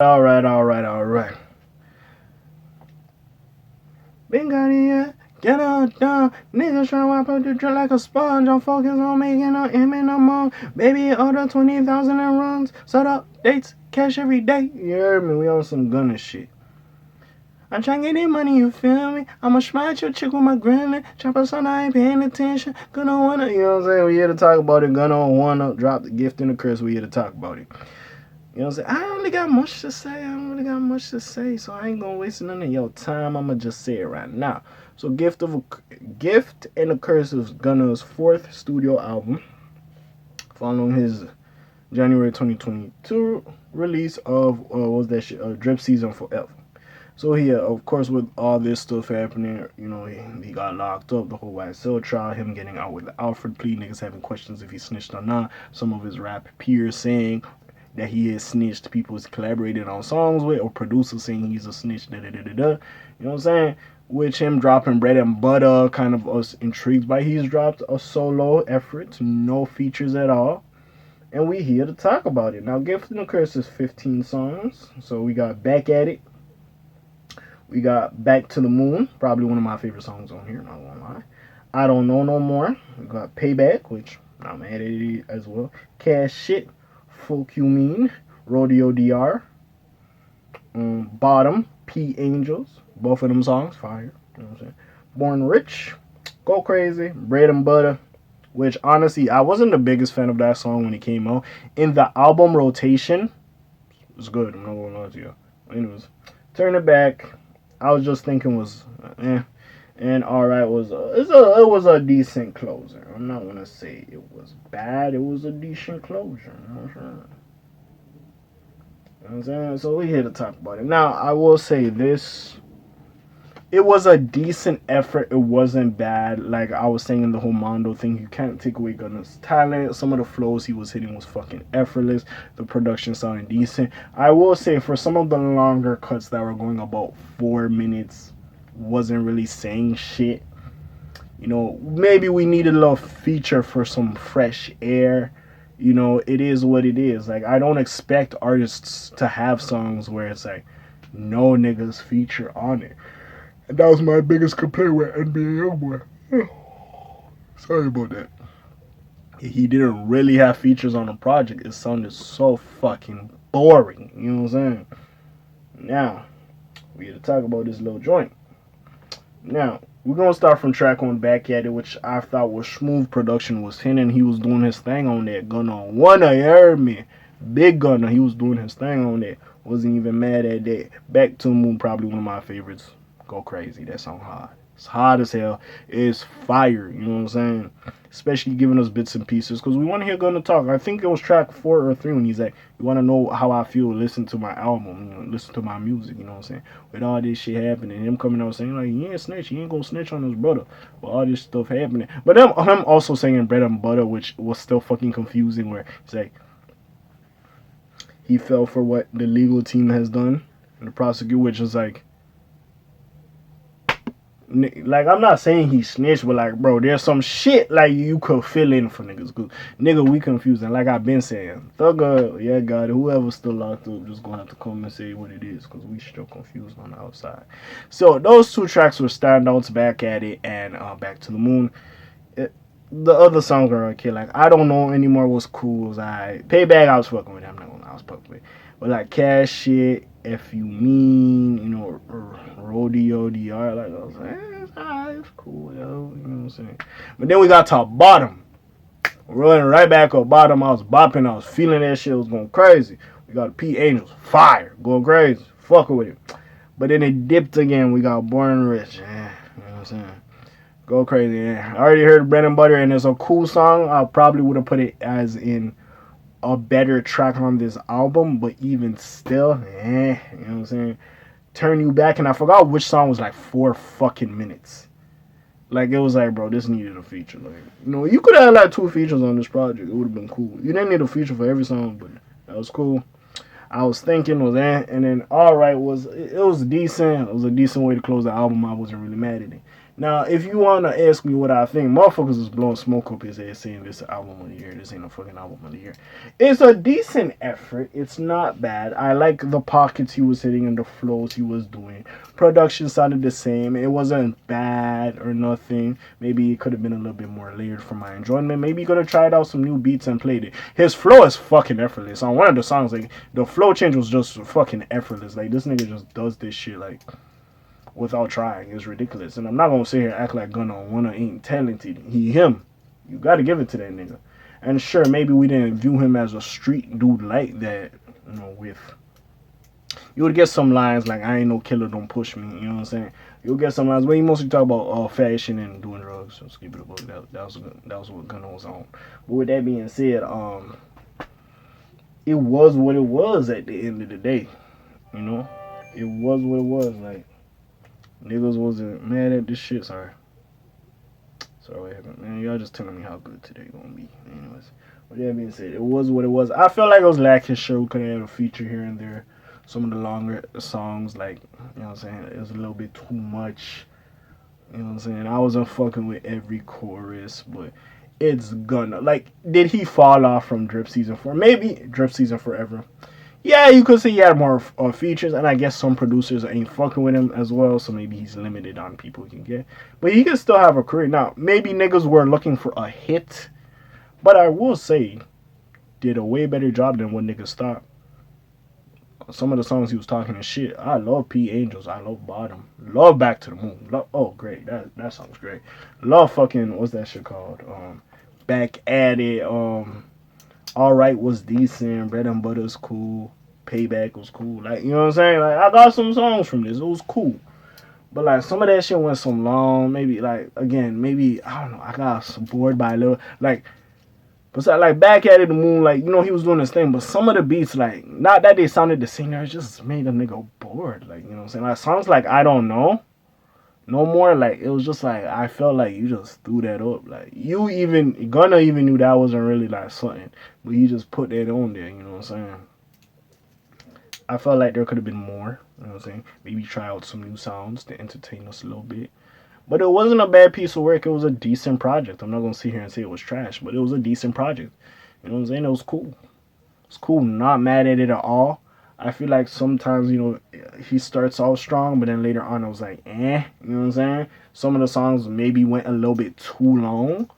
All right. Been got it, yeah. Get up, down. Niggas try to wipe up the drip like a sponge. I'm focused on making no image no more. Baby, order 20,000 in runs. Set up dates, cash every day. You heard me? We on some Gunna shit. I'm trying to get any money, you feel me? I'ma smash your chick with my grilling. Chop us on, I ain't paying attention. Gonna wanna, you know what I'm saying? We here to talk about it. Gonna wanna drop the gift in the curse. We here to talk about it. You know what I'm saying? I don't really got much to say. So I ain't gonna waste none of your time. I'ma just say it right now. So Gift and a Curse is Gunna's fourth studio album, following his January 2022 release of what was that shit? Drip Season Forever. So here, of course, with all this stuff happening, you know, he got locked up, the whole YSL trial, him getting out with the Alfred plea, niggas having questions if he snitched or not. Some of his rap peers saying that he is snitched, people he's collaborated on songs with, or producers saying he's a snitch, da da da da da. You know what I'm saying? Which him dropping bread and butter kind of us intrigued by. He's dropped a solo effort, no features at all. And we here to talk about it. Now, Gift and the Curse is 15 songs. So we got Back at It. We got Back to the Moon, probably one of my favorite songs on here, not gonna lie. I Don't Know No More. We got Payback, which I'm mad at it as well. Cash Shit, Folk You Mean, Rodeo DR, Bottom, P Angels. Both of them songs, fire. You know what I'm saying? Born Rich, Go Crazy, Bread and Butter, which honestly, I wasn't the biggest fan of that song when it came out. In the album rotation, it was good, I'm not gonna lie to you. Anyways, Turn It Back, I was just thinking was and Alright was it was a decent closer. I'm not gonna say it was bad. It was a decent closure. You know what I'm saying? So we here to talk about it. Now I will say this. It was a decent effort. It wasn't bad. Like I was saying in the whole Mondo thing, you can't take away Gunna's talent. Some of the flows he was hitting was fucking effortless. The production sounded decent. I will say for some of the longer cuts that were going about 4 minutes, wasn't really saying shit. You know, maybe we needed a little feature for some fresh air. You know, it is what it is. Like I don't expect artists to have songs where it's like no niggas feature on it. And that was my biggest complaint with NBA Youngboy. Sorry about that. He didn't really have features on the project. It sounded so fucking boring. You know what I'm saying? Now, we got to talk about this little joint. Now, we're going to start from track one, Back at It, which I thought was smooth production. Was hitting. He was doing his thing on that. Gunna on one, you heard me. Big Gunna, he was doing his thing on that. Wasn't even mad at that. Back to the Moon, probably one of my favorites. Go crazy. That song hard. It's hot as hell. It's fire. You know what I'm saying? Especially giving us bits and pieces. Because we want to hear Gunna talk. I think it was track 4 or 3 when he's like, you want to know how I feel, listen to my album. You know, listen to my music. You know what I'm saying? With all this shit happening. Him coming out saying, like, he ain't snitch. He ain't going to snitch on his brother. With all this stuff happening. But him also saying bread and butter, which was still fucking confusing. Where it's like, he fell for what the legal team has done. And the prosecutor, which is like, I'm not saying he snitched, but like, bro, there's some shit like you could fill in for niggas. Cause nigga, we confused, and like I've been saying, Thugger, yeah, God, whoever's still locked up, just gonna have to come and say what it is, cause we still confused on the outside. So those two tracks were standouts, Back at It and Back to the Moon. The other songs were okay. Like I Don't Know Anymore was cool. Was Payback, I was fucking with. I'm not gonna lie, I was fucking with. But like Cash Shit, If You Mean, you know, Rodeo DR, like I was like, it's cool, yo. You know what I'm saying? But then we got to Bottom. Rolling right back up Bottom. I was bopping. I was feeling that shit. Was going crazy. We got P Angels, fire, going crazy, fucking with it. But then it dipped again. We got Born Rich. You know what I'm saying? Go crazy. Yeah. I already heard Bread and Butter, and it's a cool song. I probably would have put it as in a better track on this album, but even still, you know what I'm saying? Turn You Back, and I forgot which song was like 4 fucking minutes. Like, it was like, bro, this needed a feature. Like, you know, you could have like 2 features on this project. It would have been cool. You didn't need a feature for every song, but that was cool. I was thinking was that, and then Alright was, it was decent. It was a decent way to close the album. I wasn't really mad at it. Now, if you want to ask me what I think, motherfuckers is blowing smoke up his ass saying this album of the year. This ain't a fucking album of the year. It's a decent effort. It's not bad. I like the pockets he was hitting and the flows he was doing. Production sounded the same. It wasn't bad or nothing. Maybe it could have been a little bit more layered for my enjoyment. Maybe he could have tried out some new beats and played it. His flow is fucking effortless. On one of the songs, like, the flow change was just fucking effortless. Like, this nigga just does this shit, like, without trying. It's ridiculous. And I'm not gonna sit here and act like Gunna Wanna ain't talented. He him. You gotta give it to that nigga. And sure, maybe we didn't view him as a street dude like that, with you would get some lines like I ain't no killer, don't push me, you know what I'm saying? You'll get some lines, but he mostly talk about fashion and doing drugs. So skip it a book. That was what Gunna was on. But with that being said, it was what it was at the end of the day. You know? It was what it was, like niggas wasn't mad at this shit. Sorry, what happened, man? Y'all just telling me how good today gonna be. Anyways, with that being said, it was what it was. I felt like it was lacking. Sure, we could have had a feature here and there. Some of the longer songs, like, you know what I'm saying, it was a little bit too much. You know what I'm saying? I wasn't fucking with every chorus, but it's gonna, like, did he fall off from Drip Season 4? Maybe Drip Season Forever. Yeah, you could say he had more features, and I guess some producers ain't fucking with him as well, so maybe he's limited on people he can get. But he can still have a career. Now, maybe niggas were looking for a hit, but I will say, did a way better job than what niggas thought. Some of the songs he was talking and shit. I love P Angels. I love Bottom. Love Back to the Moon. Oh, great. That song's great. Love fucking, what's that shit called? Back at It. Alright was decent. Bread and Butter's cool. Payback was cool. Like, you know what I'm saying? Like, I got some songs from this. It was cool. But, like, some of that shit went so long. Maybe, like, again, maybe, I don't know. I got bored by a little. Like, but so, like, Back at It, the Moon, like, you know, he was doing his thing. But some of the beats, like, not that they sounded the same. It just made a nigga bored. Like, you know what I'm saying? Like, songs like I Don't Know. No more, like, it was just like, I felt like you just threw that up. Like, Gunna even knew that wasn't really, like, something. But he just put that on there, you know what I'm saying? I felt like there could have been more, you know what I'm saying? Maybe try out some new sounds to entertain us a little bit. But it wasn't a bad piece of work. It was a decent project. I'm not going to sit here and say it was trash, but it was a decent project. You know what I'm saying? It was cool. It's cool. Not mad at it at all. I feel like sometimes, he starts off strong, but then later on I was like, you know what I'm saying? Some of the songs maybe went a little bit too long.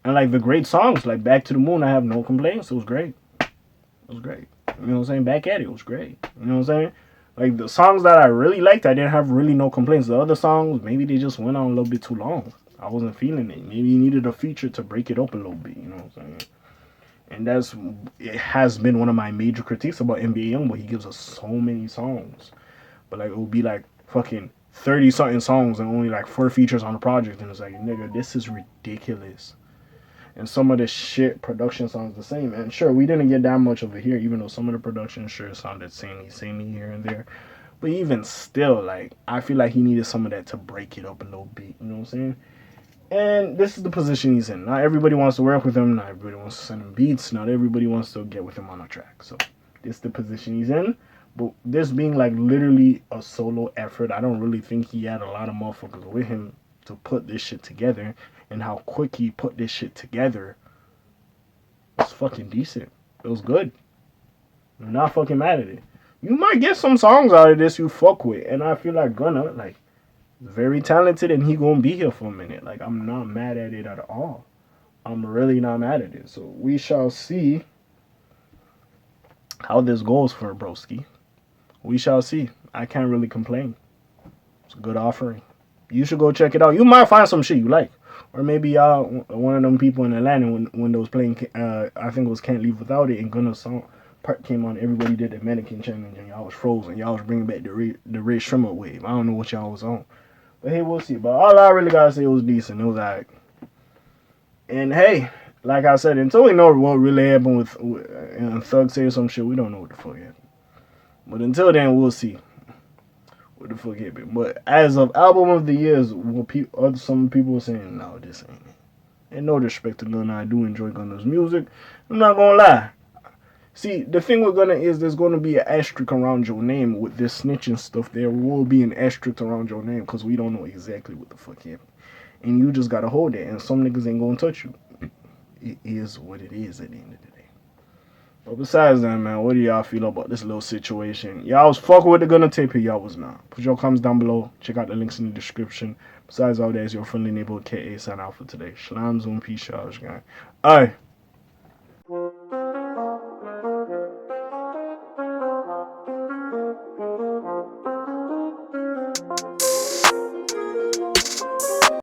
And like the great songs, like Back to the Moon, I have no complaints. It was great. It was great. You know what I'm saying? Back at It was great. You know what I'm saying? Like the songs that I really liked, I didn't have really no complaints. The other songs, maybe they just went on a little bit too long. I wasn't feeling it. Maybe you needed a feature to break it up a little bit, you know what I'm saying? And it has been one of my major critiques about NBA Youngboy. He gives us so many songs. But like, it will be like fucking 30 something songs and only like 4 features on the project. And it's like, nigga, this is ridiculous. And some of the shit production sounds the same. And sure, we didn't get that much of it here, even though some of the production sure sounded samey here and there. But even still, like, I feel like he needed some of that to break it up a little bit. You know what I'm saying? And this is the position he's in. Not everybody wants to work with him. Not everybody wants to send him beats. Not everybody wants to get with him on a track. So this is the position he's in. But this being like literally a solo effort, I don't really think he had a lot of motherfuckers with him to put this shit together. And how quick he put this shit together was fucking decent. It was good. I'm not fucking mad at it. You might get some songs out of this you fuck with. And I feel like Gunna, like, very talented and he gonna be here for a minute. Like, I'm not mad at it at all. I'm really not mad at it. So we shall see how this goes for Broski. We shall see. I can't really complain. It's a good offering. You should go check it out. You might find some shit you like. Or maybe y'all one of them people in Atlanta when they was playing I think it was Can't Leave Without It, and Gunna's song part came on, everybody did the mannequin challenge and y'all was frozen. Y'all was bringing back the red shrimmer wave. I don't know what y'all was on. But hey, we'll see. But all I really gotta say, it was decent. It was alright. And hey, like I said, until we know what really happened with Thug say some shit, we don't know what the fuck happened. But until then, we'll see what the fuck happened. But as of album of the years, some people were saying, no, this ain't it. And no disrespect to Gunna, I do enjoy Gunna's music. I'm not gonna lie. See, the thing with Gunna is there's going to be an asterisk around your name with this snitching stuff. There will be an asterisk around your name because we don't know exactly what the fuck happened. and you just gotta hold it. And some niggas ain't gonna touch you. It is what it is at the end of the day. But besides that, man, what do y'all feel about this little situation? Y'all was fucking with the Gunna tape here, y'all was not. Put your comments down below. Check out the links in the description. Besides all that, is your friendly neighborhood K.A. sign out for today. Shalom, zoom, peace, y'all, gang. Alright.